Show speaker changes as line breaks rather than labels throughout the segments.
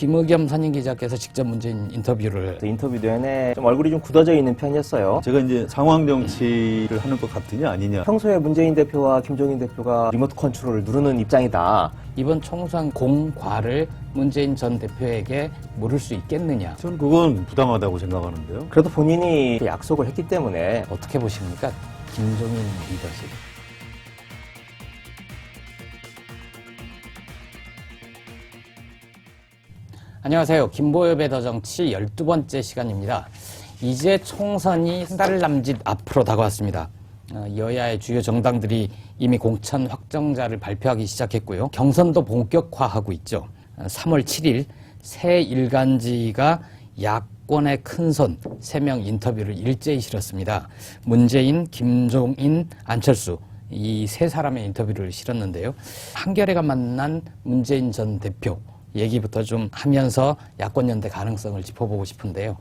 김의겸 선임기자께서 직접 문재인 인터뷰를
인터뷰 내내 좀 얼굴이 좀 굳어져 있는 편이었어요.
제가 이제 상황 정치를 하는 것 같으냐 아니냐.
평소에 문재인 대표와 김종인 대표가 리모트 컨트롤을 누르는 입장이다.
이번 총선 공과를 문재인 전 대표에게 물을 수 있겠느냐.
저는 그건 부당하다고 생각하는데요.
그래도 본인이 약속을 했기 때문에
어떻게 보십니까? 김종인 리더십. 안녕하세요. 김보엽의 더정치 12번째 시간입니다. 이제 총선이 한 달 남짓 앞으로 다가왔습니다. 여야의 주요 정당들이 이미 공천 확정자를 발표하기 시작했고요. 경선도 본격화하고 있죠. 3월 7일 새 일간지가 야권의 큰손 3명 인터뷰를 일제히 실었습니다. 문재인, 김종인, 안철수 이 세 사람의 인터뷰를 실었는데요. 한겨레가 만난 문재인 전 대표 얘기부터 좀 하면서 야권연대 가능성을 짚어보고 싶은데요.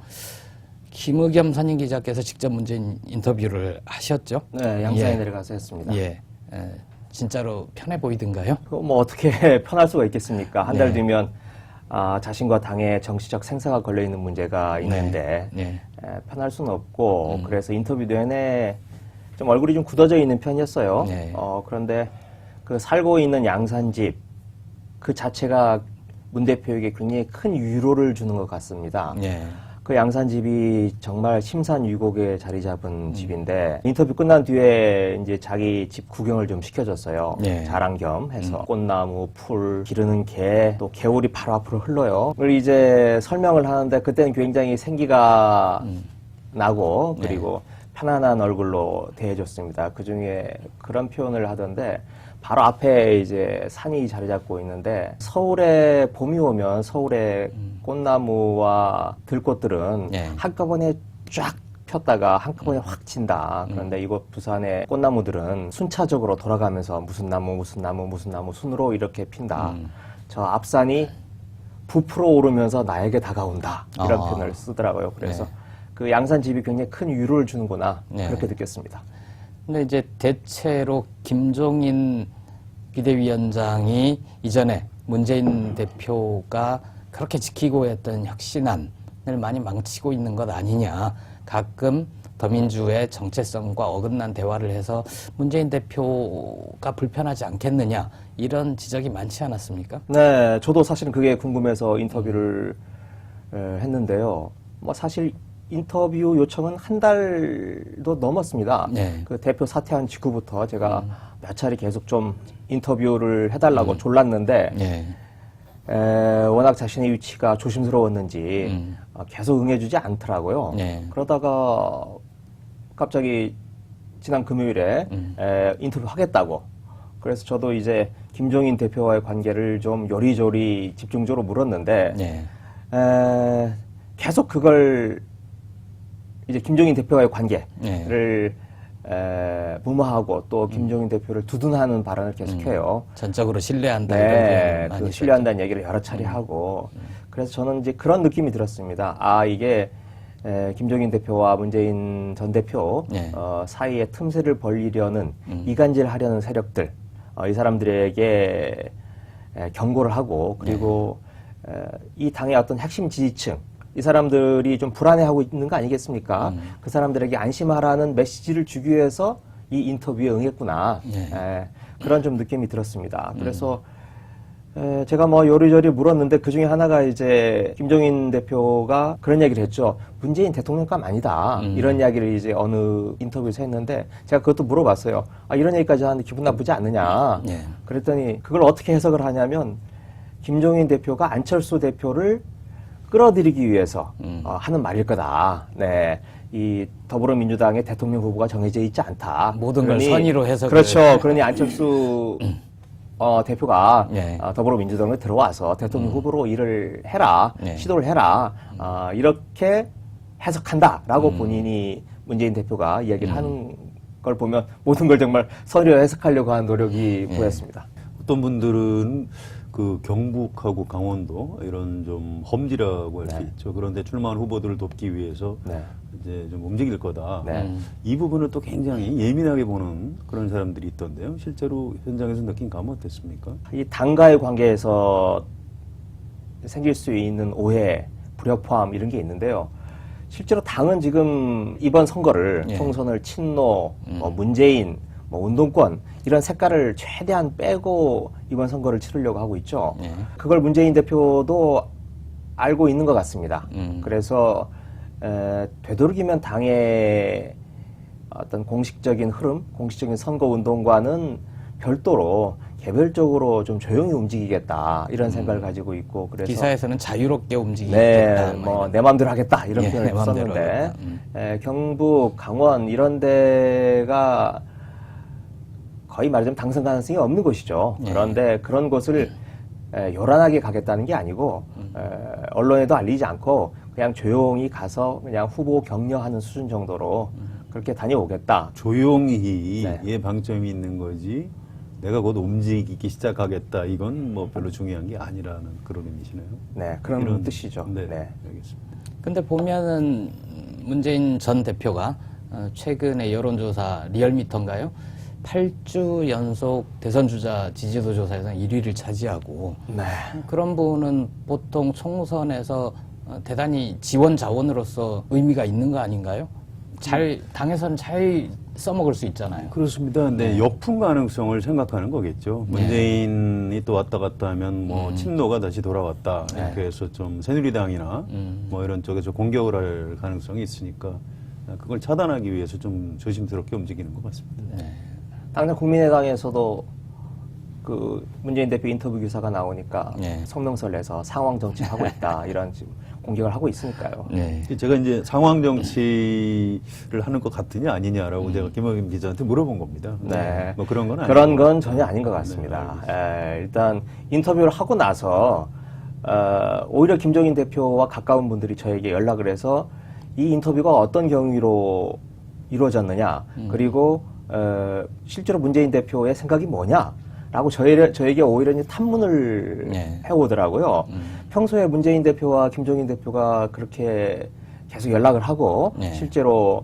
김의겸 선임기자께서 직접 문재인 인터뷰를 하셨죠?
네, 양산에 내려가서 했습니다.
예, 진짜로 편해 보이던가요?
뭐 어떻게 편할 수가 있겠습니까? 한 달
네.
뒤면 자신과 당의 정치적 생사가 걸려있는 문제가 있는데
네.
편할 수는 없고 그래서 인터뷰 내내 좀 얼굴이 좀 굳어져 있는 편이었어요.
네.
그런데 그 살고 있는 양산집 그 자체가 문 대표에게 굉장히 큰 위로를 주는 것 같습니다.
네.
그 양산집이 정말 심산위곡에 자리 잡은 집인데 인터뷰 끝난 뒤에 이제 자기 집 구경을 좀 시켜줬어요.
네.
자랑 겸 해서 꽃나무, 풀, 기르는 개, 또 개울이 바로 앞으로 흘러요. 그걸 이제 설명을 하는데 그때는 굉장히 생기가 나고 그리고 편안한 얼굴로 대해줬습니다. 그 중에 그런 표현을 하던데 바로 앞에 이제 산이 자리 잡고 있는데 서울에 봄이 오면 서울의 꽃나무와 들꽃들은
네.
한꺼번에 쫙 폈다가 한꺼번에 확 진다. 그런데 이곳 부산의 꽃나무들은 순차적으로 돌아가면서 무슨 나무 무슨 나무 무슨 나무 순으로 이렇게 핀다. 저 앞산이 부풀어 오르면서 나에게 다가온다. 이런 표현을 쓰더라고요. 그래서
네.
그 양산집이 굉장히 큰 위로를 주는구나.
네.
그렇게 느꼈습니다.
근데 이제 대체로 김종인 비대위원장이 이전에 문재인 대표가 그렇게 지키고 했던 혁신안을 많이 망치고 있는 것 아니냐. 가끔 더민주의 정체성과 어긋난 대화를 해서 문재인 대표가 불편하지 않겠느냐. 이런 지적이 많지 않았습니까?
네, 저도 사실은 그게 궁금해서 인터뷰를 했는데요. 뭐 사실 인터뷰 요청은 한 달도 넘었습니다.
네.
그 대표 사퇴한 직후부터 제가 몇 차례 계속 좀 인터뷰를 해달라고 졸랐는데
네.
워낙 자신의 위치가 조심스러웠는지 계속 응해주지 않더라고요.
네.
그러다가 갑자기 지난 금요일에 인터뷰 하겠다고. 그래서 저도 이제 김종인 대표와의 관계를 좀 요리조리 집중적으로 물었는데
네.
계속 그걸 이제 김종인 대표와의 관계를 무마하고 또 김종인 대표를 두둔하는 발언을 계속해요.
전적으로 신뢰한다.
네,
이런
그
많이
신뢰한다는 얘기를 여러 차례 하고 그래서 저는 이제 그런 느낌이 들었습니다. 이게 김종인 대표와 문재인 전 대표
네.
사이에 틈새를 벌리려는 이간질하려는 세력들 이 사람들에게 경고를 하고 그리고 이 당의 어떤 핵심 지지층 이 사람들이 좀 불안해하고 있는 거 아니겠습니까? 그 사람들에게 안심하라는 메시지를 주기 위해서 이 인터뷰에 응했구나.
네.
그런 좀 느낌이 들었습니다. 그래서 제가 뭐 요리조리 물었는데 그 중에 하나가 이제 김종인 대표가 그런 얘기를 했죠. 문재인 대통령감 아니다. 이런 이야기를 이제 어느 인터뷰에서 했는데 제가 그것도 물어봤어요. 이런 얘기까지 하는데 기분 나쁘지 않느냐.
네.
그랬더니 그걸 어떻게 해석을 하냐면 김종인 대표가 안철수 대표를 끌어들이기 위해서 하는 말일 거다. 네. 이 더불어민주당의 대통령 후보가 정해져 있지 않다.
모든 걸 선의로 해석을.
그렇죠. 그러니 안철수 대표가
네.
더불어민주당에 들어와서 대통령 후보로 일을 해라.
네.
시도를 해라. 이렇게 해석한다라고 본인이 문재인 대표가 이야기를 하는 걸 보면 모든 걸 정말 선의로 해석하려고 하는 노력이 보였습니다.
어떤 분들은 그 경북하고 강원도 이런 좀 험지라고 할 수 있죠. 그런데 출마한 후보들을 돕기 위해서 이제 좀 움직일 거다. 이 부분을 또 굉장히 예민하게 보는 그런 사람들이 있던데요. 실제로 현장에서 느낀 감은 어땠습니까?
이 당과의 관계에서 생길 수 있는 오해, 불협화음 이런 게 있는데요. 실제로 당은 지금 이번 선거를
예.
총선을 친노, 뭐 문재인, 뭐 운동권 이런 색깔을 최대한 빼고 이번 선거를 치르려고 하고 있죠.
예.
그걸 문재인 대표도 알고 있는 것 같습니다. 그래서 되도록이면 당의 어떤 공식적인 흐름, 공식적인 선거 운동과는 별도로 개별적으로 좀 조용히 움직이겠다 이런 생각을 가지고 있고 그래서
기사에서는 자유롭게 움직이겠다.
네, 뭐 내 마음대로 하겠다 이런
예,
표현을
내 마음대로
썼는데
하겠다.
경북, 강원 이런 데가 거의 말하자면 당선 가능성이 없는 곳이죠.
예.
그런데 그런 곳을 요란하게 가겠다는 게 아니고 언론에도 알리지 않고 그냥 조용히 가서 그냥 후보 격려하는 수준 정도로 그렇게 다녀오겠다.
조용히의
네.
방점이 있는 거지 내가 곧 움직이기 시작하겠다 이건 뭐 별로 중요한 게 아니라는 그런 의미시네요.
네, 그런
이런-
뜻이죠.
네,
네.
알겠습니다.
근데 보면은 문재인 전 대표가 최근에 여론조사 리얼미터인가요? 8주 연속 대선 주자 지지도 조사에서 1위를 차지하고
네.
그런 분은 보통 총선에서 대단히 지원 자원으로서 의미가 있는 거 아닌가요? 당에서는 잘 써먹을 수 있잖아요.
그렇습니다. 근데 역풍 가능성을 생각하는 거겠죠. 문재인이 또 왔다 갔다 하면 뭐 친노가 다시 돌아왔다 이렇게 해서 좀 새누리당이나 뭐 이런 쪽에서 공격을 할 가능성이 있으니까 그걸 차단하기 위해서 좀 조심스럽게 움직이는 것 같습니다.
당장 국민의당에서도 그 문재인 대표 인터뷰 기사가 나오니까
네.
성명서를 내서 상황 정치하고 있다 이런 지금 공격을 하고 있으니까요.
네.
제가 이제 상황 정치를 하는 것 같으냐 아니냐라고 제가 김학임 기자한테 물어본 겁니다.
네.
뭐 그런 건 아니고.
그런 건 전혀 아닌 것 같습니다. 일단 인터뷰를 하고 나서 오히려 김종인 대표와 가까운 분들이 저에게 연락을 해서 이 인터뷰가 어떤 경위로 이루어졌느냐 그리고 실제로 문재인 대표의 생각이 뭐냐라고 저에게 오히려 이제 탐문을
네.
해오더라고요. 평소에 문재인 대표와 김종인 대표가 그렇게 계속 연락을 하고
네.
실제로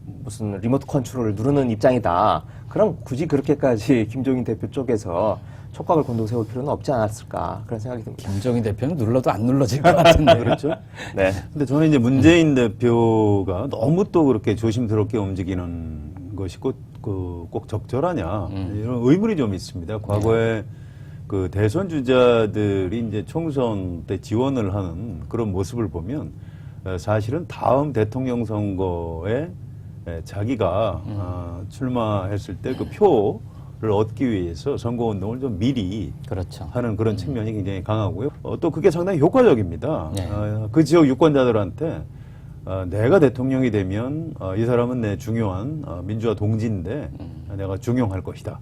무슨 리모트 컨트롤을 누르는 입장이다. 그럼 굳이 그렇게까지 김종인 대표 쪽에서 촉각을 곤두세울 필요는 없지 않았을까 그런 생각이 듭니다.
김종인 대표는 눌러도 안 눌러질 것 같은데.
그렇죠.
네.
근데 저는 이제 문재인 대표가 너무 또 그렇게 조심스럽게 움직이는 것이 꼭 적절하냐 이런 의문이 좀 있습니다. 과거에 그 대선 주자들이 이제 총선 때 지원을 하는 그런 모습을 보면 사실은 다음 대통령 선거에 자기가 출마했을 때 그 표를 얻기 위해서 선거운동을 좀 미리
그렇죠.
하는 그런 측면이 굉장히 강하고요. 또 그게 상당히 효과적입니다.
네.
그 지역 유권자들한테 내가 대통령이 되면 이 사람은 내 중요한 민주화 동지인데 내가 중용할 것이다.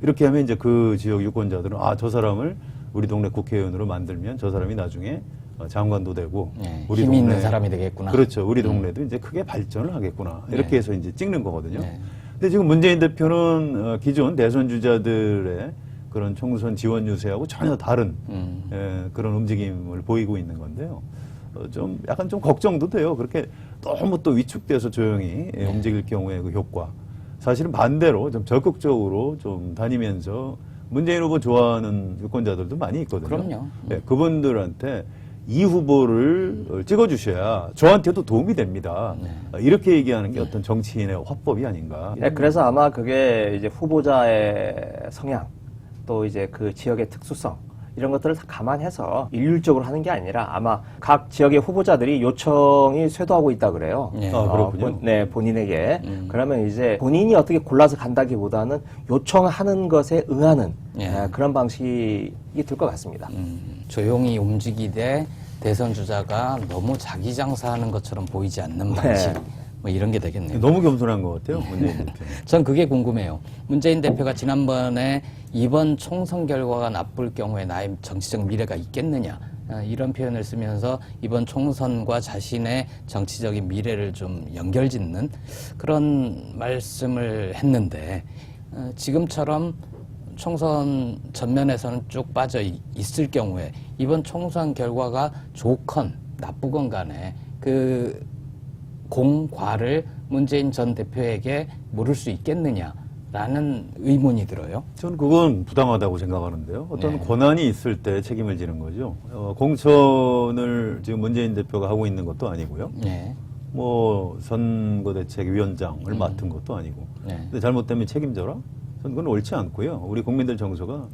이렇게 하면 이제 그 지역 유권자들은 저 사람을 우리 동네 국회의원으로 만들면 저 사람이 나중에 장관도 되고
네,
우리
힘이 있는 사람이 되겠구나.
그렇죠. 우리 동네도 이제 크게 발전을 하겠구나. 이렇게
네.
해서 이제 찍는 거거든요.
네.
근데 지금 문재인 대표는 기존 대선 주자들의 그런 총선 지원 유세하고 전혀 다른 그런 움직임을 보이고 있는 건데요. 좀 약간 좀 걱정도 돼요. 그렇게 너무 또 위축돼서 조용히 움직일 경우에 그 효과. 사실은 반대로 좀 적극적으로 좀 다니면서 문재인 후보 좋아하는 유권자들도 많이 있거든요.
그럼요.
네, 그분들한테 이 후보를 찍어주셔야 저한테도 도움이 됩니다. 이렇게 얘기하는 게 어떤 정치인의 화법이 아닌가.
네, 그래서 아마 그게 이제 후보자의 성향 또 이제 그 지역의 특수성 이런 것들을 다 감안해서 일률적으로 하는 게 아니라 아마 각 지역의 후보자들이 요청이 쇄도하고 있다 그래요.
네.
그렇군요.
본인에게. 그러면 이제 본인이 어떻게 골라서 간다기보다는 요청하는 것에 응하는 그런 방식이 될 것 같습니다.
조용히 움직이되 대선 주자가 너무 자기 장사하는 것처럼 보이지 않는 방식. 뭐 이런 게 되겠네요.
너무 겸손한 것 같아요, 문재인 대표.
전 그게 궁금해요. 문재인 대표가 지난번에 이번 총선 결과가 나쁠 경우에 나의 정치적 미래가 있겠느냐 이런 표현을 쓰면서 이번 총선과 자신의 정치적인 미래를 좀 연결짓는 그런 말씀을 했는데 지금처럼 총선 전면에서는 쭉 빠져 있을 경우에 이번 총선 결과가 좋건 나쁘건 간에 그 공과를 문재인 전 대표에게 물을 수 있겠느냐 라는 의문이 들어요.
저는 그건 부당하다고 생각하는데요. 어떤
네.
권한이 있을 때 책임을 지는 거죠. 공천을 지금 문재인 대표가 하고 있는 것도 아니고요.
네.
뭐 선거대책위원장을 맡은 것도 아니고.
네.
근데 잘못되면 책임져라? 저는 그건 옳지 않고요. 우리 국민들 정서가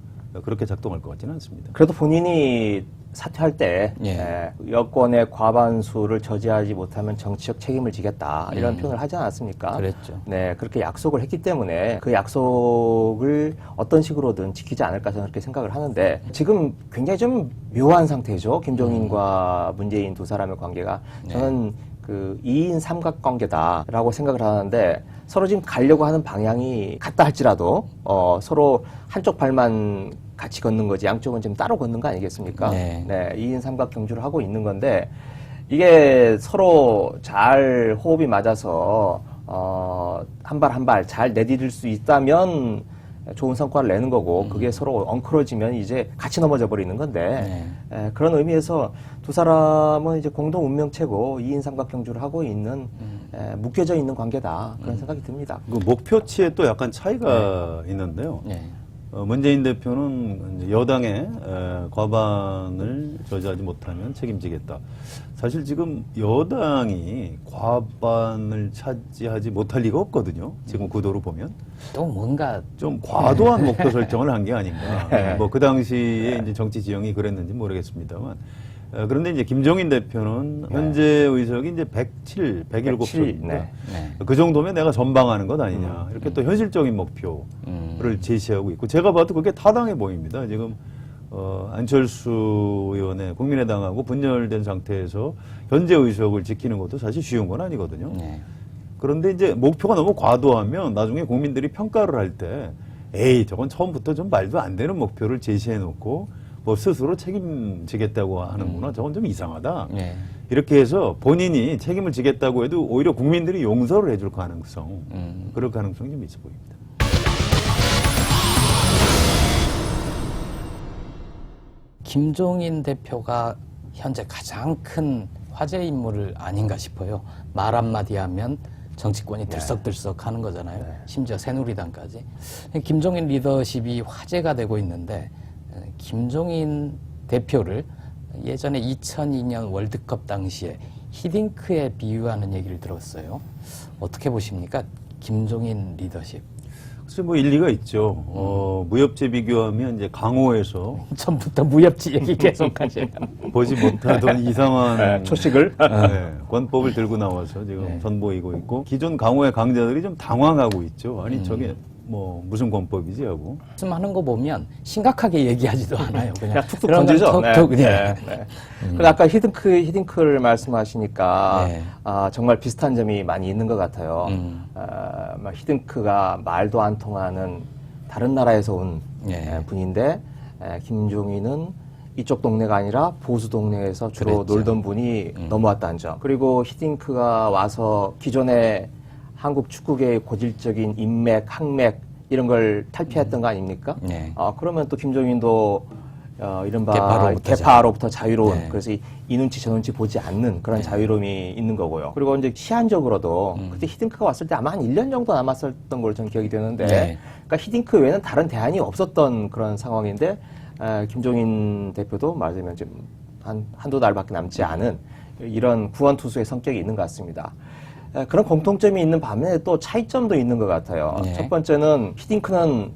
그렇게 작동할 것 같지는 않습니다.
그래도 본인이 사퇴할 때
예.
여권의 과반수를 저지하지 못하면 정치적 책임을 지겠다 이런 표현을 하지 않았습니까?
그랬죠.
네, 그렇게 약속을 했기 때문에 그 약속을 어떤 식으로든 지키지 않을까 저는 그렇게 생각을 하는데 지금 굉장히 좀 묘한 상태죠. 김종인과 문재인 두 사람의 관계가 저는 그 2인 삼각관계다라고 생각을 하는데 서로 지금 가려고 하는 방향이 같다 할지라도 서로 한쪽 발만 같이 걷는 거지 양쪽은 지금 따로 걷는 거 아니겠습니까?
네.
2인 삼각 경주를 하고 있는 건데 이게 서로 잘 호흡이 맞아서 한 발 한 발 잘 내디딜 수 있다면 좋은 성과를 내는 거고 그게 서로 엉클어지면 이제 같이 넘어져 버리는 건데 그런 의미에서 두 사람은 이제 공동 운명체고 2인 삼각 경주를 하고 있는 묶여져 있는 관계다 그런 생각이 듭니다.
그 목표치에 또 약간 차이가 있는데요.
네.
문재인 대표는 이제 여당의 과반을 저지하지 못하면 책임지겠다. 사실 지금 여당이 과반을 차지하지 못할 리가 없거든요. 지금 구도로 보면.
또 뭔가
좀 과도한 목표 설정을 한 게 아닌가. 뭐 그 당시에 이제 정치 지형이 그랬는지 모르겠습니다만. 그런데 이제 김종인 대표는 현재 의석이 이제 107석입니다.
네.
그 정도면 내가 전방하는 것 아니냐. 이렇게 또 현실적인 목표를 제시하고 있고 제가 봐도 그게 타당해 보입니다. 지금 안철수 의원의 국민의당하고 분열된 상태에서 현재 의석을 지키는 것도 사실 쉬운 건 아니거든요.
네.
그런데 이제 목표가 너무 과도하면 나중에 국민들이 평가를 할 때 에이 저건 처음부터 좀 말도 안 되는 목표를 제시해 놓고 뭐 스스로 책임지겠다고 하는구나. 저건 좀 이상하다.
네.
이렇게 해서 본인이 책임을 지겠다고 해도 오히려 국민들이 용서를 해줄 가능성, 그럴 가능성이 좀 있어 보입니다.
김종인 대표가 현재 가장 큰 화제 인물을 아닌가 싶어요. 말 한마디 하면 정치권이 들썩들썩 하는 거잖아요. 심지어 새누리당까지. 김종인 리더십이 화제가 되고 있는데 김종인 대표를 예전에 2002년 월드컵 당시에 히딩크에 비유하는 얘기를 들었어요. 어떻게 보십니까? 김종인 리더십.
글쎄 뭐 일리가 있죠. 무협지 비교하면 이제 강호에서
처음부터 무협지 얘기 계속 하세요.
보지 못하던 이상한
초식을
권법을 들고 나와서 지금 선보이고 있고 기존 강호의 강자들이 좀 당황하고 있죠. 아니 저게 뭐 무슨 권법이지 하고.
말씀하는 거 보면 심각하게 얘기하지도 않아요. 그냥
툭툭 던지죠.
네.
그리고 아까 히딩크를 말씀하시니까
네.
정말 비슷한 점이 많이 있는 것 같아요. 히딩크가 말도 안 통하는 다른 나라에서 온 분인데 김종인은 이쪽 동네가 아니라 보수 동네에서 주로
그랬죠.
놀던 분이 넘어왔다는 점. 그리고 히딩크가 와서 기존의 한국 축구계의 고질적인 인맥, 항맥 이런 걸 탈피했던 거 아닙니까?
네.
그러면 또 김종인도 이른바
개파로부터
자유로운
네.
그래서 이 눈치 저 눈치 보지 않는 그런 자유로움이 있는 거고요. 그리고 이제 시한적으로도 그때 히딩크가 왔을 때 아마 한 1년 정도 남았었던 걸로 저는 기억이 되는데 그러니까 히딩크 외에는 다른 대안이 없었던 그런 상황인데 김종인 대표도 말하자면 지금 한두 달밖에 남지 않은 이런 구원투수의 성격이 있는 것 같습니다. 그런 공통점이 있는 반면에 또 차이점도 있는 것 같아요. 첫 번째는 히딩크는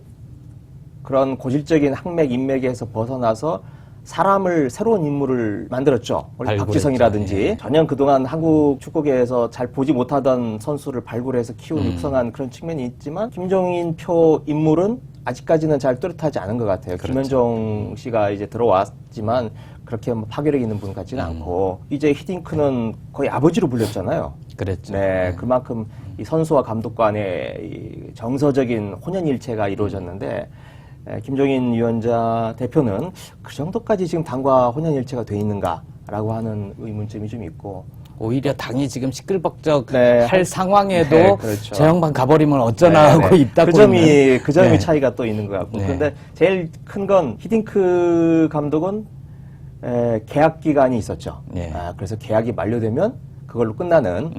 그런 고질적인 항맥, 인맥에서 벗어나서 새로운 인물을 만들었죠. 박지성이라든지 전혀 그동안 한국 축구계에서 잘 보지 못하던 선수를 발굴해서 키운 육성한 그런 측면이 있지만 김종인 표 인물은 아직까지는 잘 뚜렷하지 않은 것 같아요. 김현종 씨가 이제 들어왔지만 그렇게 파괴력 있는 분 같지는 않고 이제 히딩크는 거의 아버지로 불렸잖아요.
그랬죠.
네, 그만큼 이 선수와 감독 간의 이 정서적인 혼연일체가 이루어졌는데 김종인 위원장 대표는 그 정도까지 지금 당과 혼연일체가 돼 있는가라고 하는 의문점이 좀 있고
오히려 당이 지금 시끌벅적
네.
할 상황에도
그렇죠.
저 양반 가버리면 어쩌나 하고 입 닫고
그 점이
네.
차이가 또 있는 것 같고 그런데 제일 큰 건 히딩크 감독은 계약 기간이 있었죠. 그래서 계약이 만료되면 그걸로 끝나는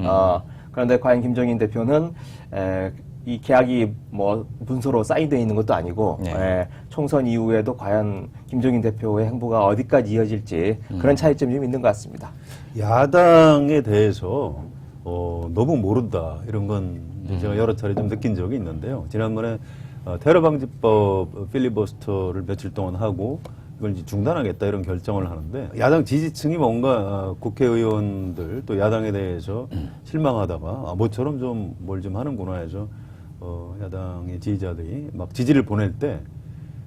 그런데 과연 김종인 대표는 이 계약이 뭐 문서로 사인되어 있는 것도 아니고
네.
예, 총선 이후에도 과연 김종인 대표의 행보가 어디까지 이어질지 그런 차이점이 좀 있는 것 같습니다.
야당에 대해서 너무 모른다 이런 건 제가 여러 차례 좀 느낀 적이 있는데요. 지난번에 테러 방지법 필리버스터를 며칠 동안 하고 이걸 이제 중단하겠다 이런 결정을 하는데 야당 지지층이 뭔가 국회의원들 또 야당에 대해서 실망하다가 모처럼 좀 뭘 좀 하는구나 해서 야당의 지지자들이 막 지지를 보낼 때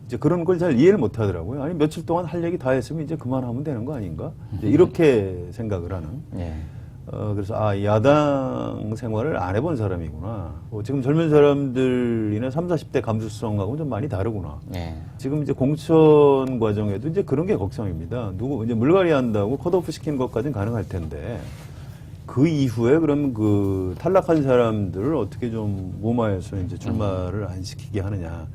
이제 그런 걸 잘 이해를 못 하더라고요. 아니 며칠 동안 할 얘기 다 했으면 이제 그만하면 되는 거 아닌가? 이제 이렇게 생각을 하는.
예.
그래서 야당 생활을 안 해본 사람이구나. 지금 젊은 사람들이나 30, 40대 감수성하고는 좀 많이 다르구나.
예.
지금 이제 공천 과정에도 이제 그런 게 걱정입니다. 이제 물갈이 한다고 컷오프 시키는 것까지는 가능할 텐데 그 이후에 그럼 그 탈락한 사람들을 어떻게 좀 무마해서 이제 출마를 안 시키게 하느냐.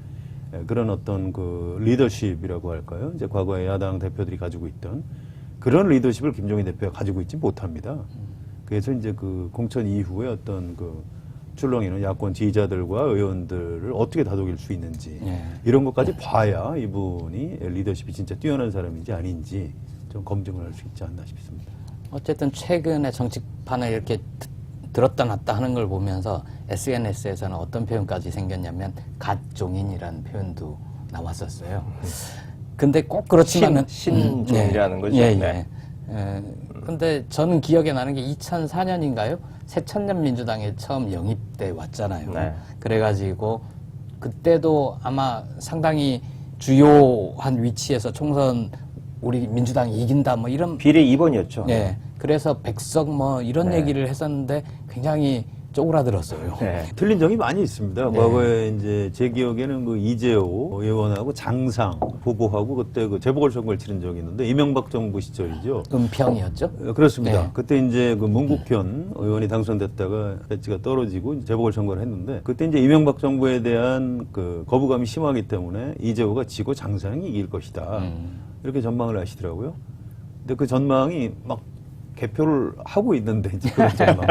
그런 어떤 그 리더십이라고 할까요? 이제 과거에 야당 대표들이 가지고 있던 그런 리더십을 김종인 대표가 가지고 있지 못합니다. 그래서 이제 그 공천 이후에 어떤 그 출렁이는 야권 지지자들과 의원들을 어떻게 다독일 수 있는지 이런 것까지 봐야 이분이 리더십이 진짜 뛰어난 사람인지 아닌지 좀 검증을 할 수 있지 않나 싶습니다.
어쨌든 최근에 정치판을 이렇게 들었다 놨다 하는 걸 보면서 SNS에서는 어떤 표현까지 생겼냐면 갓종인이라는 표현도 나왔었어요. 근데 꼭 그렇지만은
신종이라는 거죠.
예,
네.
예. 근데 저는 기억에 나는 게 2004년인가요? 새천년 민주당에 처음 영입돼 왔잖아요.
네.
그래가지고 그때도 아마 상당히 주요한 위치에서 총선 우리 민주당이 이긴다 뭐 이런
비례 2번이었죠.
예. 그래서 백석 뭐 이런 얘기를 했었는데 굉장히 쪼그라들었어요.
네.
틀린 점이 많이 있습니다. 과거에 이제 제 기억에는 그 이재호 의원하고 장상 후보하고 그때 그 재보궐선거를 치른 적이 있는데 이명박 정부 시절이죠.
은평이었죠?
그렇습니다.
네.
그때 이제 그 문국현 의원이 당선됐다가 배지가 떨어지고 재보궐선거를 했는데 그때 이제 이명박 정부에 대한 그 거부감이 심하기 때문에 이재호가 지고 장상이 이길 것이다. 이렇게 전망을 하시더라고요. 근데 그 전망이 막 개표를 하고 있는데 이제 그런 전망.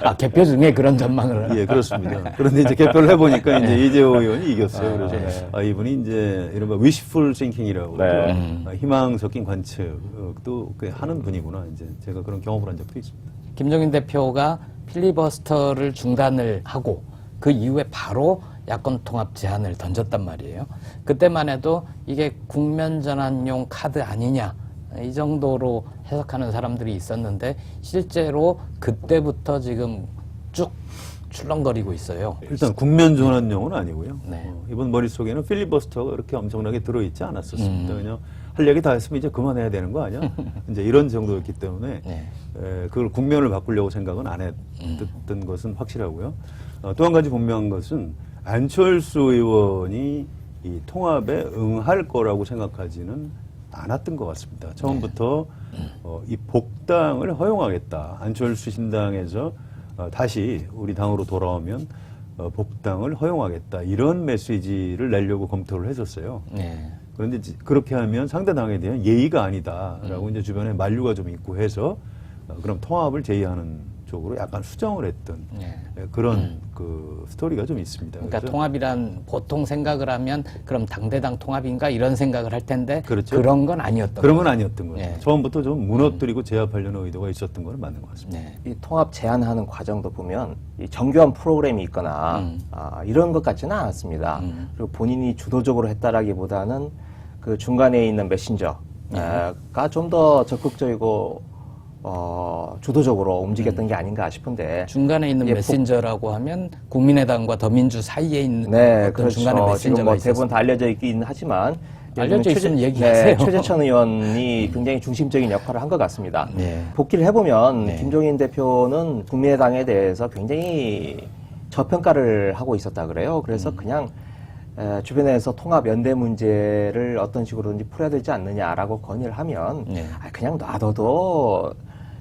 아, 개표 중에 그런 전망을.
예, 그렇습니다. 그런데 이제 개표를 해보니까 이제 이재호 의원이 이겼어요. 그래서 이분이 이제 이른바 wishful thinking이라고 그러죠. 희망 섞인 관측도 하는 분이구나. 이제 제가 그런 경험을 한 적도 있습니다.
김종인 대표가 필리버스터를 중단을 하고 그 이후에 바로 야권 통합 제안을 던졌단 말이에요. 그때만 해도 이게 국면 전환용 카드 아니냐. 이 정도로 해석하는 사람들이 있었는데 실제로 그때부터 지금 쭉 출렁거리고 있어요.
일단 국면 전환용은 아니고요.
네.
이번 머릿속에는 필리버스터가 그렇게 엄청나게 들어있지 않았었습니다. 그냥 할 얘기 다 했으면 이제 그만해야 되는 거 아니야? 이제 이런 정도였기 때문에 그걸 국면을 바꾸려고 생각은 안 했던 것은 확실하고요. 또 한 가지 분명한 것은 안철수 의원이 이 통합에 응할 거라고 생각하지는 않았던 것 같습니다. 처음부터 이 복당을 허용하겠다. 안철수 신당에서 다시 우리 당으로 돌아오면 복당을 허용하겠다. 이런 메시지를 내려고 검토를 했었어요. 그런데 그렇게 하면 상대 당에 대한 예의가 아니다라고 이제 주변에 만류가 좀 있고 해서 그럼 통합을 제의하는 쪽으로 약간 수정을 했던 그런 그 스토리가 좀 있습니다.
그러니까
그래서
통합이란 보통 생각을 하면 그럼 당대당 통합인가 이런 생각을 할 텐데
그렇죠.
그런 건 아니었던
그런
거예요.
건 아니었던 거예요. 처음부터 좀 무너뜨리고 제압하려는 의도가 있었던 건 맞는 것 같습니다.
이 통합 제안하는 과정도 보면 이 정교한 프로그램이 있거나 이런 것 같지는 않았습니다. 그리고 본인이 주도적으로 했다라기보다는 그 중간에 있는 메신저가 좀 더 적극적이고 주도적으로 움직였던 게 아닌가 싶은데
중간에 있는 메신저라고 하면 국민의당과 더민주 사이에 있는 어떤
그렇죠.
중간에
지금
메신저가
뭐
있었어요.
대부분 다 알려져 있긴 하지만
알려져 있으면 얘기하세요.
최재천 의원이 굉장히 중심적인 역할을 한 것 같습니다.
네.
복귀를 해보면 김종인 대표는 국민의당에 대해서 굉장히 저평가를 하고 있었다 그래요. 그래서 그냥 주변에서 통합 연대 문제를 어떤 식으로든지 풀어야 되지 않느냐라고 건의를 하면 그냥 놔둬도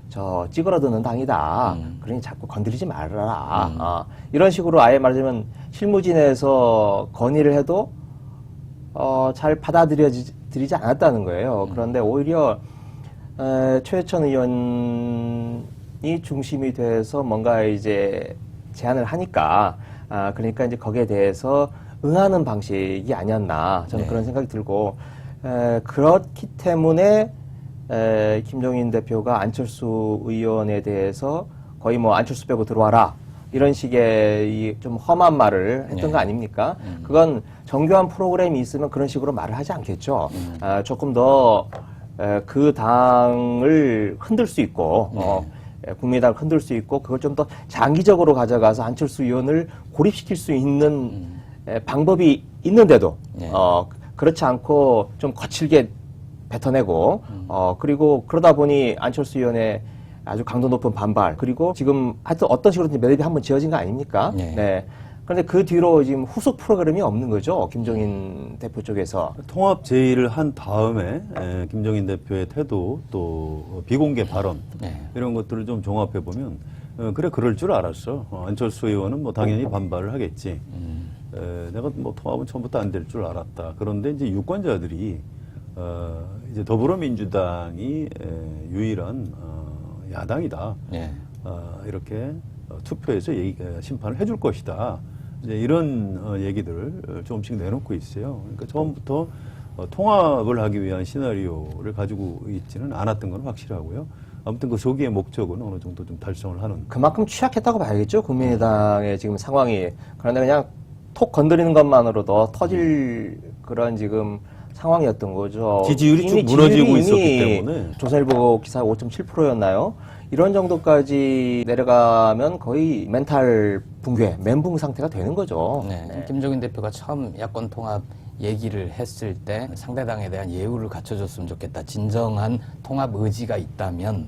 저 찌그러드는 당이다. 그러니 자꾸 건드리지 말아라. 이런 식으로 아예 말하자면 실무진에서 건의를 해도 잘 받아들이지 않았다는 거예요. 그런데 오히려 최혜천 의원이 중심이 돼서 뭔가 이제 제안을 하니까 그러니까 이제 거기에 대해서 응하는 방식이 아니었나 저는
네.
그런 생각이 들고 그렇기 때문에 김종인 대표가 안철수 의원에 대해서 거의 뭐 안철수 빼고 들어와라 이런 식의 이 좀 험한 말을 했던 거 아닙니까? 그건 정교한 프로그램이 있으면 그런 식으로 말을 하지 않겠죠. 조금 더 그 당을 흔들 수 있고 국민의당을 흔들 수 있고 그걸 좀 더 장기적으로 가져가서 안철수 의원을 고립시킬 수 있는 방법이 있는데도 그렇지 않고 좀 거칠게 뱉어내고 그리고 그러다 보니 안철수 의원의 아주 강도 높은 반발 그리고 지금 하여튼 어떤 식으로든 매듭이 한번 지어진 거 아닙니까? 네. 그런데 그 뒤로 지금 후속 프로그램이 없는 거죠. 김종인 대표 쪽에서.
통합 제의를 한 다음에 김종인 대표의 태도 또 비공개 발언 이런 것들을 좀 종합해 보면 그래 그럴 줄 알았어. 안철수 의원은 뭐 당연히 반발을 하겠지. 내가 뭐 통합은 처음부터 안 될 줄 알았다. 그런데 이제 유권자들이 이제 더불어민주당이 유일한 야당이다. 이렇게 투표에서 심판을 해줄 것이다. 이제 이런 얘기들을 조금씩 내놓고 있어요. 그러니까 처음부터 통합을 하기 위한 시나리오를 가지고 있지는 않았던 건 확실하고요. 아무튼 그 소기의 목적은 어느 정도 좀 달성을 하는.
그만큼 취약했다고 봐야겠죠. 국민의당의 지금 상황이. 그런데 그냥 톡 건드리는 것만으로도 터질 그런 지금 상황이었던 거죠.
지지율이 쭉 무너지고 있었기 때문에.
조선일보 기사 5.7%였나요? 이런 정도까지 내려가면 거의 멘탈 붕괴, 멘붕 상태가 되는 거죠.
김종인 대표가 처음 야권 통합 얘기를 했을 때 상대당에 대한 예우를 갖춰줬으면 좋겠다. 진정한 통합 의지가 있다면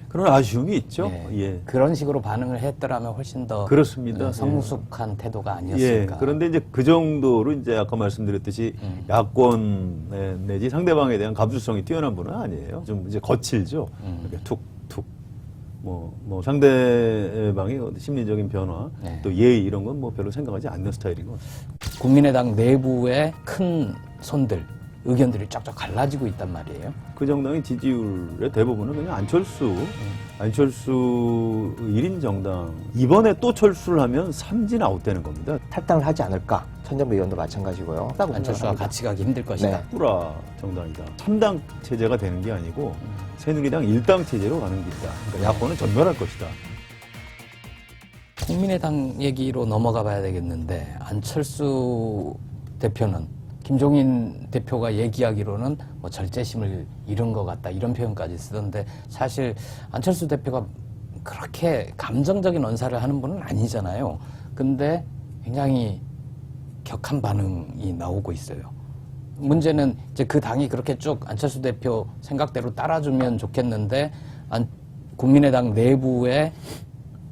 그런 아쉬움이 있죠. 예.
그런 식으로 반응을 했더라면 훨씬 더
그렇습니다.
성숙한 태도가 아니었을까.
그런데 이제 그 정도로 이제 아까 말씀드렸듯이 야권 내지 상대방에 대한 감수성이 뛰어난 분은 아니에요. 좀 이제 거칠죠. 이렇게 툭툭 뭐 상대방의 심리적인 변화 또 예의 이런 건 뭐 별로 생각하지 않는 스타일인 것 같습니다.
국민의당 내부의 큰 손들 의견들이 쫙쫙 갈라지고 있단 말이에요.
그 정당의 지지율의 대부분은 그냥 안철수 1인 정당. 이번에 또 철수를 하면 삼진 아웃되는 겁니다.
탈당을 하지 않을까. 천정배 의원도 마찬가지고요.
안철수와 같이 가기 힘들 것이다.
꾸라 정당이다. 3당 체제가 되는 게 아니고 새누리당 1당 체제로 가는 길이다. 그러니까 야권은 전멸할 것이다.
국민의당 얘기로 넘어가 봐야 되겠는데 안철수 대표는 김종인 대표가 얘기하기로는 뭐 절제심을 잃은 것 같다 이런 표현까지 쓰던데 사실 안철수 대표가 그렇게 감정적인 언사를 하는 분은 아니잖아요. 근데 굉장히 격한 반응이 나오고 있어요. 문제는 이제 그 당이 그렇게 쭉 안철수 대표 생각대로 따라주면 좋겠는데 국민의당 내부의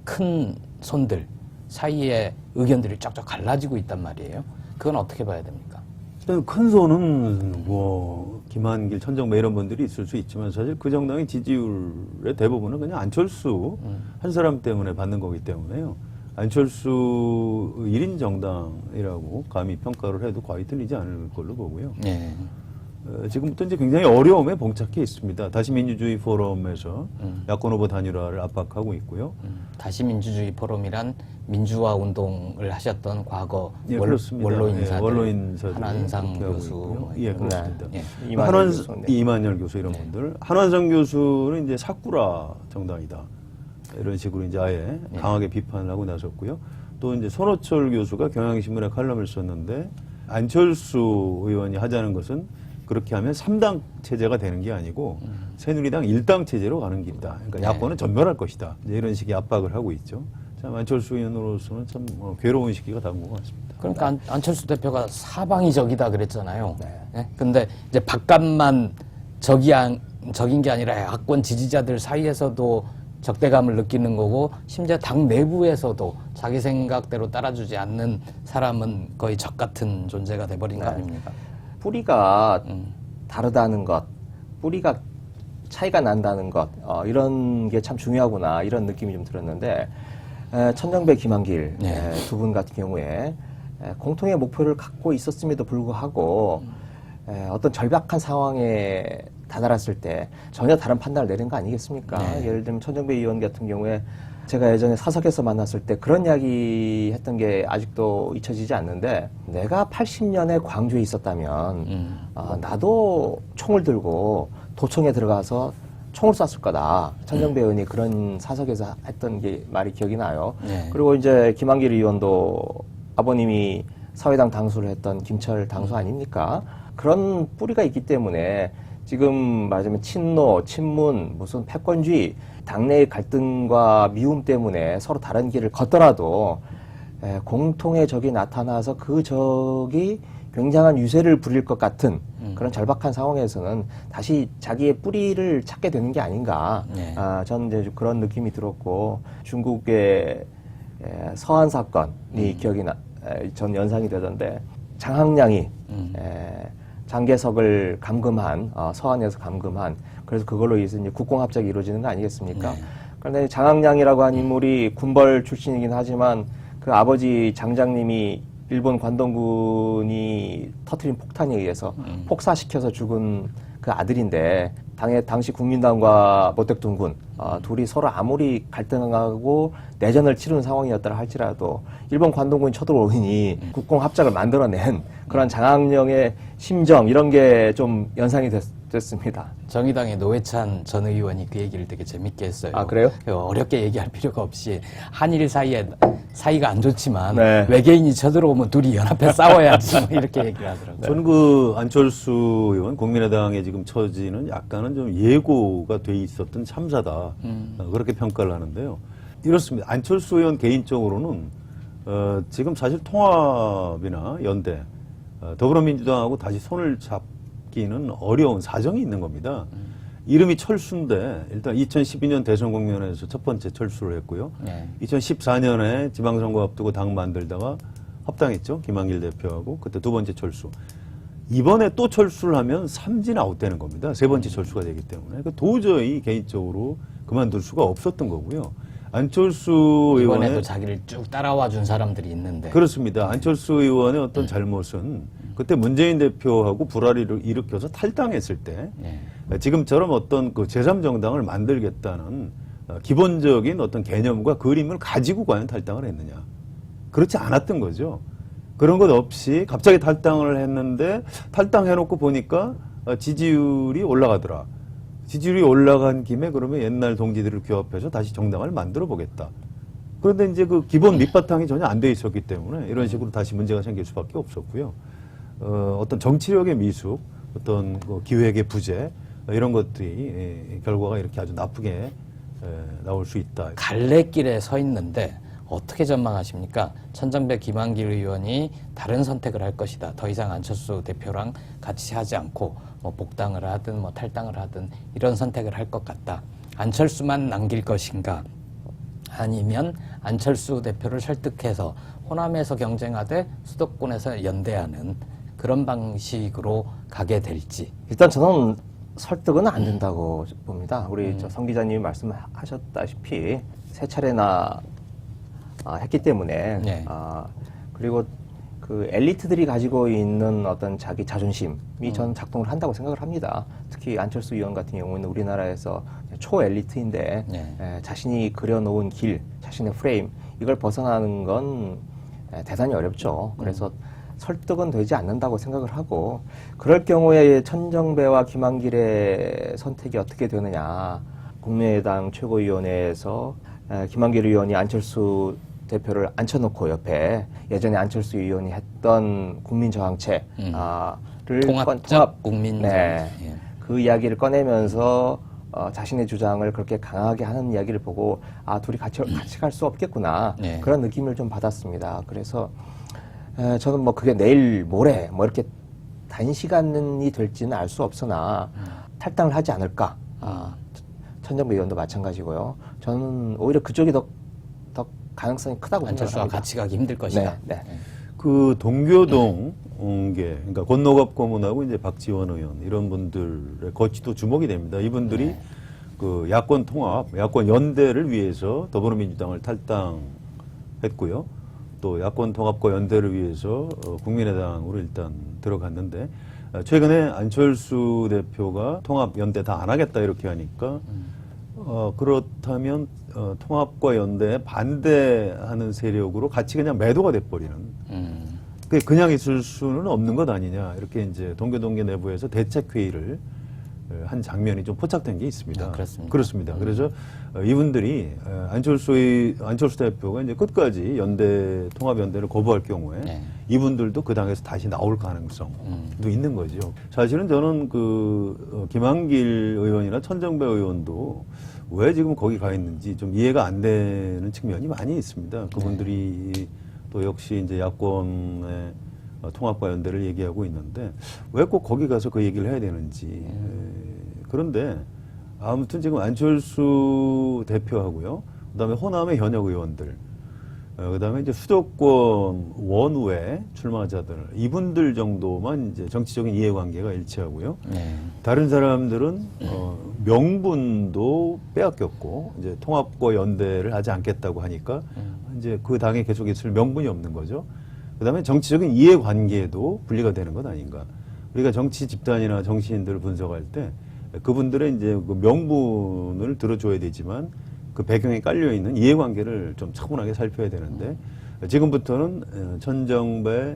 큰 손들 사이에 의견들이 쫙쫙 갈라지고 있단 말이에요. 그건 어떻게 봐야 됩니까?
일단 큰 손은 뭐 김한길, 천정배 이런 분들이 있을 수 있지만 사실 그 정당의 지지율의 대부분은 그냥 안철수 한 사람 때문에 받는 거기 때문에요. 안철수 1인 정당이라고 감히 평가를 해도 과히 틀리지 않을 걸로 보고요. 지금부터 이제 굉장히 어려움에 봉착해 있습니다. 다시민주주의 포럼에서 야권 후보 단일화를 압박하고 있고요.
다시민주주의 포럼이란 민주화 운동을 하셨던 과거
그렇습니다. 원로인사들
한환상 교수,
그렇습니다.
이만열 교수
이런 분들. 한환상 교수는 이제 사쿠라 정당이다. 이런 식으로 이제 아예 강하게 비판을 하고 나섰고요. 또 이제 손호철 교수가 경향신문에 칼럼을 썼는데 안철수 의원이 하자는 것은 그렇게 하면 3당 체제가 되는 게 아니고 새누리당 1당 체제로 가는 길이다. 그러니까 야권은 전멸할 것이다. 이제 이런 식의 압박을 하고 있죠. 참 안철수 의원으로서는 참 괴로운 시기가 다가온 것 같습니다.
그러니까 안철수 대표가 사방이적이다 그랬잖아요. 근데 이제 바깥만 적인 게 아니라 야권 지지자들 사이에서도 적대감을 느끼는 거고 심지어 당 내부에서도 자기 생각대로 따라주지 않는 사람은 거의 적 같은 존재가 돼버린 거 아닙니까?
뿌리가 다르다는 것, 뿌리가 차이가 난다는 것, 이런 게 참 중요하구나 이런 느낌이 좀 들었는데 천정배, 김한길 두 분 같은 경우에 공통의 목표를 갖고 있었음에도 불구하고 어떤 절박한 상황에 다다랐을 때 전혀 다른 판단을 내린 거 아니겠습니까? 예를 들면 천정배 의원 같은 경우에 제가 예전에 사석에서 만났을 때 그런 이야기 했던 게 아직도 잊혀지지 않는데, 내가 80년에 광주에 있었다면 나도 총을 들고 도청에 들어가서 총을 쐈을 거다. 천정배 의원이 그런 사석에서 했던 게 말이 기억이 나요.
네.
그리고 이제 김한길 의원도 아버님이 사회당 당수를 했던 김철 당수 아닙니까? 그런 뿌리가 있기 때문에 지금 말하자면 친노, 친문, 무슨 패권주의, 당내의 갈등과 미움 때문에 서로 다른 길을 걷더라도 공통의 적이 나타나서 그 적이 굉장한 유세를 부릴 것 같은 그런 절박한 상황에서는 다시 자기의 뿌리를 찾게 되는 게 아닌가.
네.
저는 이제 그런 느낌이 들었고, 중국의 서한 사건이 전 연상이 되던데, 장학량이 장개석을 감금한, 서한에서 감금한, 그래서 그걸로 인해서 이제 국공합작이 이루어지는 거 아니겠습니까?
네.
그런데 장학량이라고 한 인물이 군벌 출신이긴 하지만 그 아버지 장장님이 일본 관동군이 터뜨린 폭탄에 의해서 폭사시켜서 죽은 그 아들인데, 당시 국민당과 모택동군 둘이 서로 아무리 갈등하고 내전을 치르는 상황이었더라 할지라도 일본 관동군이 쳐들어오니 국공합작을 만들어낸 그런 장학령의 심정, 이런 게 좀 연상이 됐습니다.
정의당의 노회찬 전 의원이 그 얘기를 되게 재밌게 했어요.
아, 그래요?
어렵게 얘기할 필요가 없이 한일 사이가 안 좋지만
네.
외계인이 쳐들어오면 둘이 연합해 싸워야지 뭐 이렇게 얘기를 하더라고요.
저는 그 안철수 의원, 국민의당의 지금 처지는 약간은 좀 예고가 돼 있었던 참사다. 그렇게 평가를 하는데요. 이렇습니다. 안철수 의원 개인적으로는 지금 사실 통합이나 연대, 더불어민주당하고 다시 손을 잡기는 어려운 사정이 있는 겁니다. 이름이 철수인데 일단 2012년 대선 국면에서 첫 번째 철수를 했고요.
네.
2014년에 지방선거 앞두고 당 만들다가 합당했죠. 김한길 대표하고. 그때 두 번째 철수. 이번에 또 철수를 하면 삼진 아웃되는 겁니다. 세 번째 철수가 되기 때문에. 도저히 개인적으로 그만둘 수가 없었던 거고요. 안철수
이번에도
의원의
자기를 쭉 따라와 준 사람들이 있는데.
그렇습니다. 안철수 의원의 어떤 잘못은 그때 문재인 대표하고 불화를 일으켜서 탈당했을 때
네.
지금처럼 어떤 그 제3정당을 만들겠다는 기본적인 어떤 개념과 그림을 가지고 과연 탈당을 했느냐. 그렇지 않았던 거죠. 그런 것 없이 갑자기 탈당을 했는데 탈당해놓고 보니까 지지율이 올라가더라. 지지율이 올라간 김에 그러면 옛날 동지들을 규합해서 다시 정당을 만들어 보겠다. 그런데 이제 그 기본 밑바탕이 전혀 안 돼 있었기 때문에 이런 식으로 다시 문제가 생길 수밖에 없었고요. 어떤 정치력의 미숙, 어떤 그 기획의 부재, 이런 것들이 결과가 이렇게 아주 나쁘게 나올 수 있다.
갈래길에 서 있는데 어떻게 전망하십니까? 천정배 김한길 의원이 다른 선택을 할 것이다. 더 이상 안철수 대표랑 같이 하지 않고 뭐 복당을 하든 뭐 탈당을 하든 이런 선택을 할 것 같다. 안철수만 남길 것인가? 아니면 안철수 대표를 설득해서 호남에서 경쟁하되 수도권에서 연대하는 그런 방식으로 가게 될지.
일단 저는 설득은 안 된다고 봅니다. 우리 성 기자님이 말씀하셨다시피 세 차례나 했기 때문에
네.
그리고 그 엘리트들이 가지고 있는 어떤 자기 자존심이 저는 작동을 한다고 생각을 합니다. 특히 안철수 의원 같은 경우는 우리나라에서 초엘리트인데
네.
자신이 그려놓은 길, 자신의 프레임 이걸 벗어나는 건 대단히 어렵죠. 그래서 설득은 되지 않는다고 생각을 하고 그럴 경우에 천정배와 김한길의 선택이 어떻게 되느냐. 국민의당 최고위원회에서 김한길 의원이 안철수 대표를 앉혀놓고 옆에 예전에 안철수 의원이 했던 국민저항체를
통합적 국민저항체.
네, 그 이야기를 꺼내면서 자신의 주장을 그렇게 강하게 하는 이야기를 보고 둘이 같이 갈 수 없겠구나.
네.
그런 느낌을 좀 받았습니다. 그래서 저는 뭐 그게 내일 모레 뭐 이렇게 단시간이 될지는 알 수 없으나 탈당을 하지 않을까. 천정배 의원도 마찬가지고요. 저는 오히려 그쪽이 더 가능성이 크다고
안철수와
생각합니다.
같이 가기 힘들 것이다.
네.
그 동교동 게 그러니까 권노갑 고문하고 이제 박지원 의원 이런 분들의 거취도 주목이 됩니다. 이분들이 그 야권 통합, 야권 연대를 위해서 더불어민주당을 탈당했고요. 또 야권 통합과 연대를 위해서 국민의당으로 일단 들어갔는데 최근에 안철수 대표가 통합 연대 다 안 하겠다 이렇게 하니까 그렇다면 통합과 연대에 반대하는 세력으로 같이 그냥 매도가 돼버리는. 그냥 있을 수는 없는 것 아니냐. 이렇게 이제 동교동계 내부에서 대책회의를 한 장면이 좀 포착된 게 있습니다.
그렇습니다.
그렇습니다. 그래서 이분들이 안철수 대표가 이제 끝까지 통합연대를 거부할 경우에 이분들도 그 당에서 다시 나올 가능성도 있는 거죠. 사실은 저는 김한길 의원이나 천정배 의원도 왜 지금 거기 가 있는지 좀 이해가 안 되는 측면이 많이 있습니다. 그분들이 또 역시 이제 야권의 통합과 연대를 얘기하고 있는데 왜 꼭 거기 가서 그 얘기를 해야 되는지. 그런데 아무튼 지금 안철수 대표하고요. 그다음에 호남의 현역 의원들, 그다음에 이제 수도권 원외 출마자들 이분들 정도만 이제 정치적인 이해관계가 일치하고요. 다른 사람들은 명분도 빼앗겼고 이제 통합과 연대를 하지 않겠다고 하니까 이제 그 당에 계속 있을 명분이 없는 거죠. 그다음에 정치적인 이해관계도 분리가 되는 것 아닌가. 우리가 정치 집단이나 정치인들을 분석할 때 그분들의 이제 그 명분을 들어줘야 되지만 그 배경에 깔려 있는 이해관계를 좀 차분하게 살펴야 되는데 지금부터는 천정배,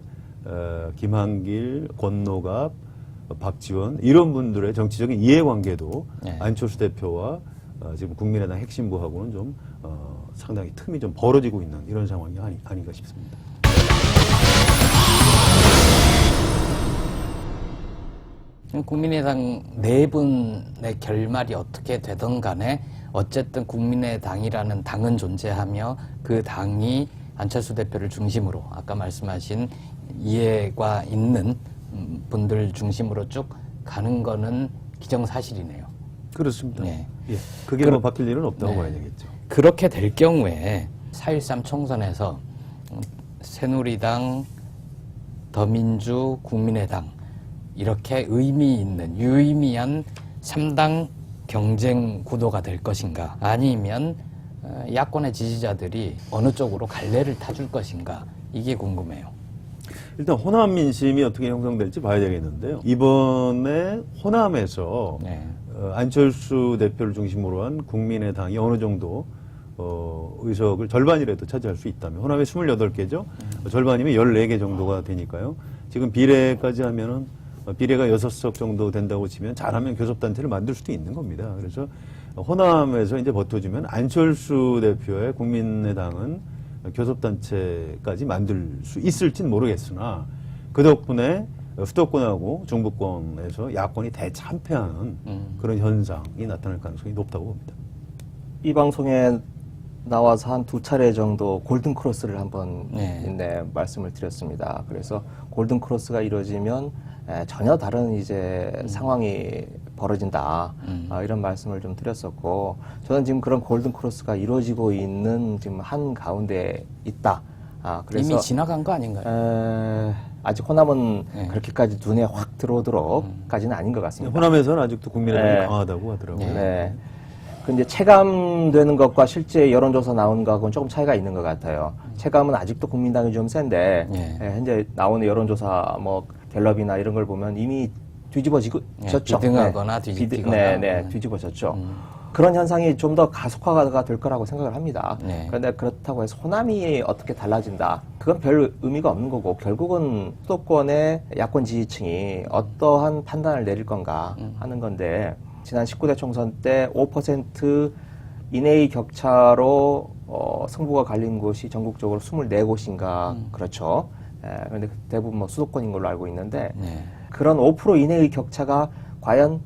김한길, 권노갑, 박지원 이런 분들의 정치적인 이해관계도 안철수 대표와 지금 국민의당 핵심부하고는 좀 상당히 틈이 좀 벌어지고 있는 이런 상황이 아닌가 싶습니다.
국민의당 네 분의 결말이 어떻게 되든 간에 어쨌든 국민의당이라는 당은 존재하며 그 당이 안철수 대표를 중심으로 아까 말씀하신 이해가 있는 분들 중심으로 쭉 가는 거는 기정사실이네요.
그렇습니다.
네.
예. 그게 뭐 바뀔 일은 없다고 봐야 되겠죠.
그렇게 될 경우에 4.13 총선에서 새누리당, 더민주, 국민의당 이렇게 의미 있는 유의미한 3당 경쟁 구도가 될 것인가 아니면 야권의 지지자들이 어느 쪽으로 갈래를 타줄 것인가 이게 궁금해요.
일단 호남 민심이 어떻게 형성될지 봐야 되겠는데요. 이번에 호남에서 안철수 대표를 중심으로 한 국민의당이 어느 정도 의석을 절반이라도 차지할 수 있다면 호남에 28개죠. 절반이면 14개 정도가 되니까요. 지금 비례까지 하면은 비례가 6석 정도 된다고 치면 잘하면 교섭단체를 만들 수도 있는 겁니다. 그래서 호남에서 이제 버텨주면 안철수 대표의 국민의당은 교섭단체까지 만들 수 있을진 모르겠으나 그 덕분에 수도권하고 중부권에서 야권이 대참패하는 그런 현상이 나타날 가능성이 높다고 봅니다.
이 방송에 나와서 한 2차례 정도 골든크로스를 한번 말씀을 드렸습니다. 그래서 골든크로스가 이루어지면 전혀 다른 이제 상황이 벌어진다. 이런 말씀을 좀 드렸었고, 저는 지금 그런 골든크로스가 이루어지고 있는 지금 한 가운데 있다. 그래서
이미 지나간 거 아닌가요?
아직 호남은 그렇게까지 눈에 확 들어오도록까지는 아닌 것 같습니다.
호남에서는 아직도 국민의당이 강하다고 하더라고요.
근데 체감되는 것과 실제 여론조사 나온 거하고는 조금 차이가 있는 것 같아요. 체감은 아직도 국민당이 좀 센데 현재 나오는 여론조사 뭐 갤럽이나 이런 걸 보면 이미 뒤집어지고 졌죠.
비등하거나 뒤집히거나.
뒤집어졌죠. 그런 현상이 좀 더 가속화가 될 거라고 생각을 합니다. 그런데 그렇다고 해서 호남이 어떻게 달라진다. 그건 별 의미가 없는 거고 결국은 수도권의 야권 지지층이 어떠한 판단을 내릴 건가 하는 건데 지난 19대 총선 때 5% 이내의 격차로 승부가 갈린 곳이 전국적으로 24곳인가 그렇죠. 그런데 대부분 뭐 수도권인 걸로 알고 있는데 그런 5% 이내의 격차가 과연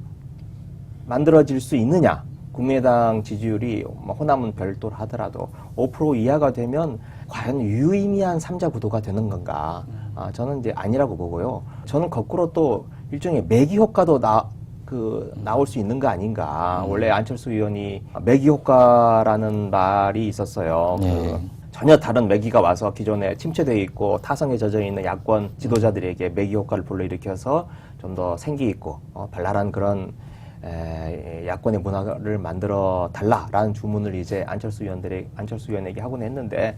만들어질 수 있느냐. 국민의당 지지율이 호남은 별도로 하더라도 5% 이하가 되면 과연 유의미한 3자 구도가 되는 건가. 저는 이제 아니라고 보고요. 저는 거꾸로 또 일종의 매기 효과도 나올 수 있는 거 아닌가. 원래 안철수 의원이 매기 효과라는 말이 있었어요. 전혀 다른 매기가 와서 기존에 침체되어 있고 타성에 젖어 있는 야권 지도자들에게 매기 효과를 불러일으켜서 좀 더 생기 있고 발랄한 그런 야권의 문화를 만들어 달라라는 주문을 이제 안철수 의원에게 하곤 했는데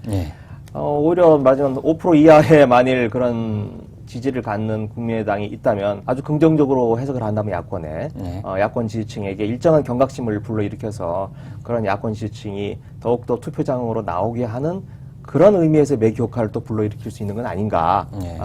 오히려 말하자면 5% 이하의 만일 그런 지지를 갖는 국민의당이 있다면 아주 긍정적으로 해석을 한다면 야권에
네.
야권 지지층에게 일정한 경각심을 불러일으켜서 그런 야권 지지층이 더욱더 투표장으로 나오게 하는 그런 의미에서 매기 효과를 또 불러일으킬 수 있는 건 아닌가.
네.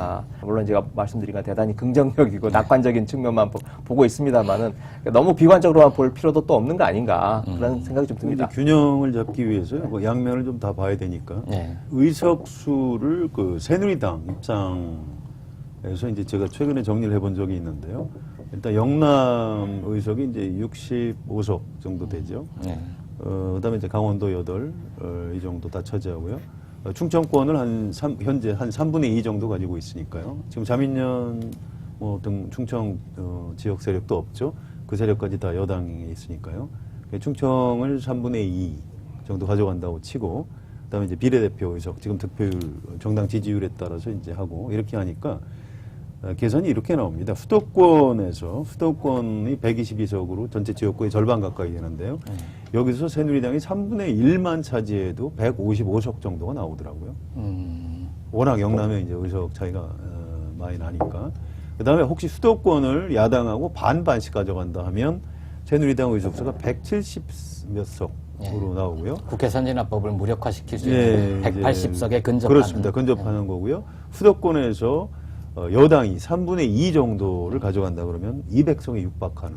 물론 제가 말씀드린 건 대단히 긍정적이고 낙관적인 측면만 보고 있습니다만은 너무 비관적으로만 볼 필요도 또 없는 거 아닌가 그런 생각이 좀 듭니다.
근데 균형을 잡기 위해서 뭐 양면을 좀 다 봐야 되니까
네.
의석수를 그 새누리당 입장에서 이제 제가 최근에 정리를 해본 적이 있는데요. 일단 영남 의석이 이제 65석 정도 되죠.
네.
그다음에 이제 강원도 8, 이 정도 다 차지하고요. 충청권을 현재 한 3분의 2 정도 가지고 있으니까요. 지금 자민련 등 충청 지역 세력도 없죠. 그 세력까지 다 여당에 있으니까요. 충청을 3분의 2 정도 가져간다고 치고, 그다음에 이제 비례대표 의석, 지금 득표율, 정당 지지율에 따라서 이제 하고 이렇게 하니까 계산이 이렇게 나옵니다. 수도권이 122석으로 전체 지역구의 절반 가까이 되는데요. 여기서 새누리당이 3분의 1만 차지해도 155석 정도가 나오더라고요. 워낙 영남에 이제 의석 차이가 많이 나니까. 그 다음에 혹시 수도권을 야당하고 반반씩 가져간다 하면 새누리당 의석수가 170 몇 석으로 나오고요.
국회 선진화법을 무력화시킬 수
예,
있는 180석에 근접하는.
그렇습니다. 근접하는 거고요. 수도권에서 여당이 3분의 2 정도를 가져간다 그러면 200석에 육박하는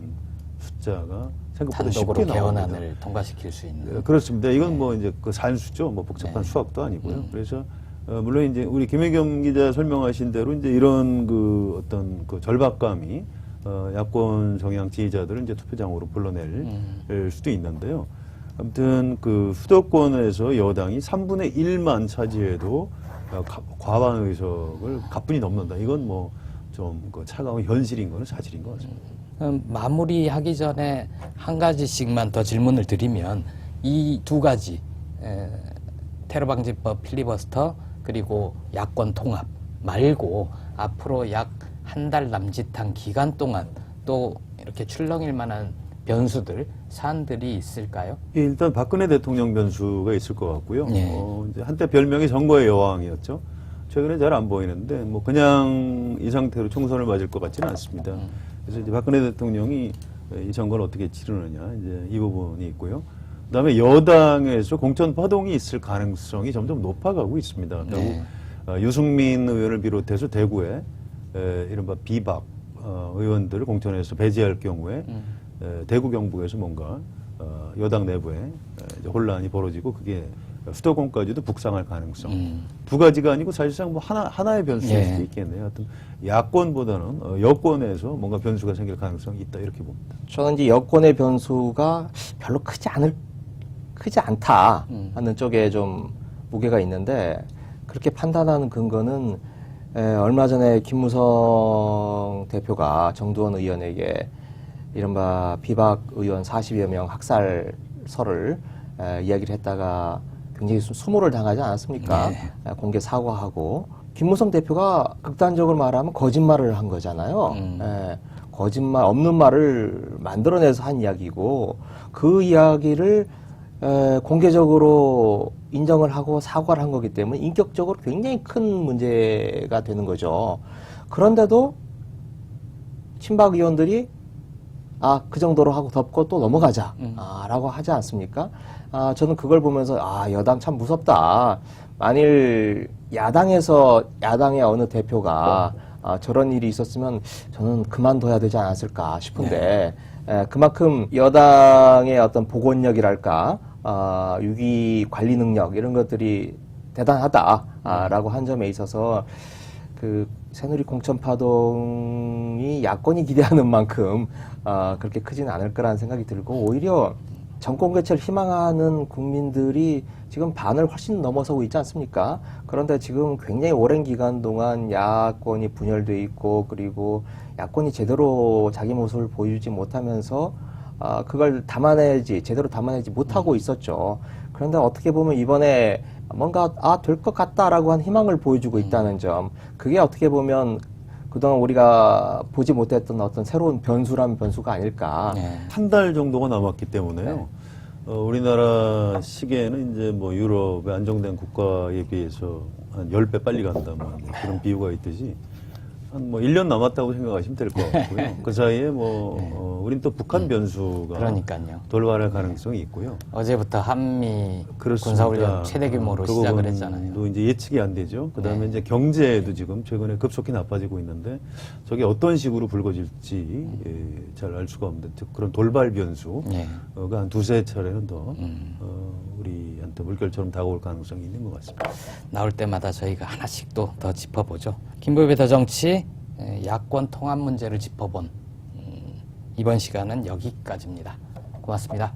숫자가 생각보다 쉽게
단독으로
나옵니다.
개헌안을 통과시킬 수 있는.
그렇습니다. 이건 뭐 이제 그 산수죠. 뭐 복잡한 수학도 아니고요. 그래서 물론 이제 우리 김혜겸 기자 설명하신 대로 이제 이런 그 어떤 그 절박감이 야권 성향 지지자들을 이제 투표장으로 불러낼 수도 있는데요. 아무튼 그 수도권에서 여당이 3분의 1만 차지해도 과반 의석을 가뿐히 넘는다. 이건 뭐 좀 그 차가운 현실인 거는 사실인 것 같습니다.
마무리하기 전에 한 가지씩만 더 질문을 드리면 이 두 가지 테러방지법 필리버스터 그리고 야권 통합 말고 앞으로 약 한 달 남짓한 기간 동안 또 이렇게 출렁일 만한 변수들, 사안들이 있을까요?
예, 일단 박근혜 대통령 변수가 있을 것 같고요.
네.
이제 한때 별명이 선거의 여왕이었죠. 최근에 잘 안 보이는데 뭐 그냥 이 상태로 총선을 맞을 것 같지는 않습니다. 그래서 이제 박근혜 대통령이 이 선거를 어떻게 치르느냐 이제 이 부분이 있고요. 그다음에 여당에서 공천 파동이 있을 가능성이 점점 높아가고 있습니다.
네.
결국 유승민 의원을 비롯해서 대구에 이른바 비박 의원들을 공천해서 배제할 경우에 대구 경북에서 뭔가 여당 내부에 이제 혼란이 벌어지고 그게 수도권까지도 북상할 가능성. 두 가지가 아니고 사실상 뭐 하나의 변수일
예.
수도 있겠네요. 하여튼 야권보다는 여권에서 뭔가 변수가 생길 가능성이 있다 이렇게 봅니다.
저는 이제 여권의 변수가 별로 크지 않다 하는 쪽에 좀 무게가 있는데 그렇게 판단하는 근거는 얼마 전에 김무성 대표가 정두원 의원에게 이른바 비박 의원 40여 명 학살설을 이야기를 했다가 굉장히 수모를 당하지 않았습니까?
네.
공개 사과하고 김무성 대표가 극단적으로 말하면 거짓말을 한 거잖아요. 거짓말 없는 말을 만들어내서 한 이야기고 그 이야기를 공개적으로 인정을 하고 사과를 한 거기 때문에 인격적으로 굉장히 큰 문제가 되는 거죠. 그런데도 친박 의원들이 그 정도로 하고 덮고 또 넘어가자 라고 하지 않습니까? 저는 그걸 보면서 여당 참 무섭다. 만일 야당의 어느 대표가 저런 일이 있었으면 저는 그만둬야 되지 않았을까 싶은데 그만큼 여당의 어떤 복원력이랄까 위기 관리 능력 이런 것들이 대단하다라고 한 점에 있어서 그 새누리 공천 파동이 야권이 기대하는 만큼 그렇게 크지는 않을 거라는 생각이 들고 오히려 정권 교체를 희망하는 국민들이 지금 반을 훨씬 넘어서고 있지 않습니까? 그런데 지금 굉장히 오랜 기간 동안 야권이 분열돼 있고 그리고 야권이 제대로 자기 모습을 보여주지 못하면서 그걸 제대로 담아내지 못하고 있었죠. 그런데 어떻게 보면 이번에 뭔가 될 것 같다라고 한 희망을 보여주고 있다는 점, 그게 어떻게 보면 그동안 우리가 보지 못했던 어떤 새로운 변수라면 변수가 아닐까.
네.
한 달 정도가 남았기 때문에요. 우리나라 시계는 이제 뭐 유럽의 안정된 국가에 비해서 한 10배 빨리 간다, 뭐 그런 비유가 있듯이 한 뭐 1년 남았다고 생각하시면 될 것 같고요. 그 사이에 뭐 우린 또 북한 변수가
그러니까요.
돌발할 가능성이 있고요.
어제부터 한미
그렇습니다.
군사훈련 최대 규모로
그
시작을
부분도
했잖아요.
이제 예측이 안 되죠. 그다음에 이제 경제도 지금 최근에 급속히 나빠지고 있는데 저게 어떤 식으로 불거질지 잘 알 수가 없는데 즉 그런 돌발 변수가 한 두세 차례는 더 우리한테 물결처럼 다가올 가능성이 있는 것 같습니다.
나올 때마다 저희가 하나씩 또 더 짚어보죠. 김보엽의 더 정치 야권 통합 문제를 짚어본 이번 시간은 여기까지입니다. 고맙습니다.